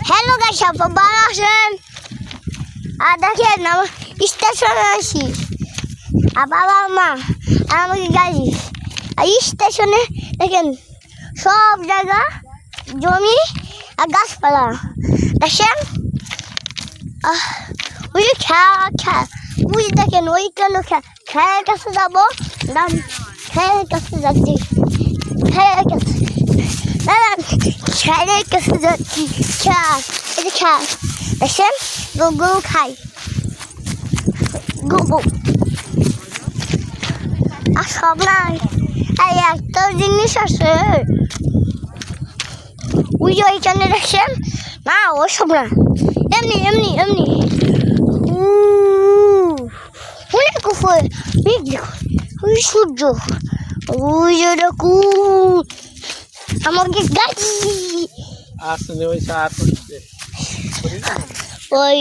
Hello guys, আপনারা আসেন আর দেখেন আমার স্টেশনে আসি আর বাবা মা আর আমাকে গাড়ি আর স্টেশনে দেখেন সব জায়গা জমি আর গাছপালা দেখেন। ওই যে খেলা ওই দেখেন ওই কেন খেলার কাছে যাবো, খেলার কাছে যাচ্ছি, খেলার কাছে খেলার কাছে যাচ্ছি। এই যে খেলা দেখেন গরু খাই গরু আর সব নাই। এই একটা জিনিস আছে ওই যে ওইখানে দেখছেন না, ওসব না, এমনি এমনি এমনি অনেক উপরে ওই সূর্য ওই যে দেখুন আমাকে গাড়ি আসলে ওই ওই